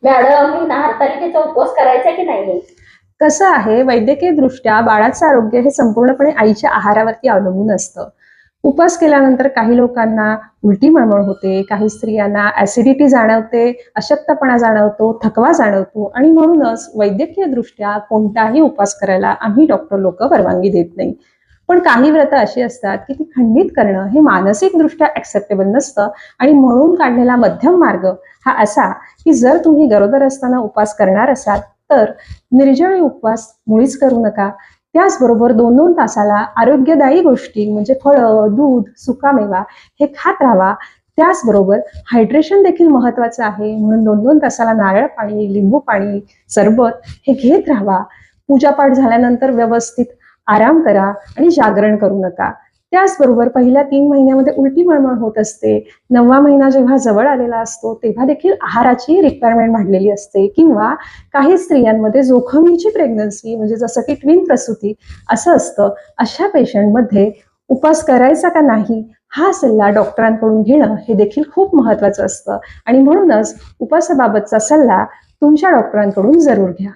Madam, मी हरतालिकेचा उपवास करायचा की नाही? कसं आहे, वैद्यकीय दृष्ट्या बाळाचं आरोग्य हे संपूर्णपणे आईच्या आहारावरती अवलंबून असतं. उपवास केल्यानंतर काही लोकांना उलटी मळमळ होते, काही स्त्रियांना ऍसिडिटी जाणवते, अशक्तपणा जाणवतो, थकवा जाणवतो आणि म्हणूनच वैद्यकीय दृष्ट्या कोणताही उपवास करायला आम्ही डॉक्टर लोक परवानगी देत नाही. पण काही व्रत अशी असतात की ती खंडित करणं हे मानसिकदृष्ट्या ऍक्सेप्टेबल नसतं आणि म्हणून काढलेला मध्यम मार्ग हा असा की जर तुम्ही गरोदर असताना उपवास करणार असाल तर निर्जळी उपवास मुळीच करू नका. त्याचबरोबर 2-2 तासाला आरोग्यदायी गोष्टी म्हणजे फळं, दूध, सुकामेवा हे खात राहावा. त्याचबरोबर हायड्रेशन देखील महत्वाचं आहे, म्हणून 2-2 तासाला नारळ पाणी, लिंबू पाणी, सरबत हे घेत राहावा. पूजापाठ झाल्यानंतर व्यवस्थित आराम करा आणि जागरण करू नका. त्याचबरोबर पहिल्या 3 महिन्यामध्ये उलटी मळमळ होत असते. 9वा महिना जेव्हा जवळ आलेला असतो तेव्हा देखील आहाराची रिक्वायरमेंट वाढलेली असते किंवा काही स्त्रियांमध्ये जोखमीची प्रेग्नन्सी म्हणजे जसं की ट्विन प्रसूती असं असतं. अशा पेशंटमध्ये उपवास करायचा का नाही हा सल्ला डॉक्टरांकडून घेणं हे देखील खूप महत्वाचं असतं आणि म्हणूनच उपवासाबाबतचा सल्ला तुमच्या डॉक्टरांकडून जरूर घ्या.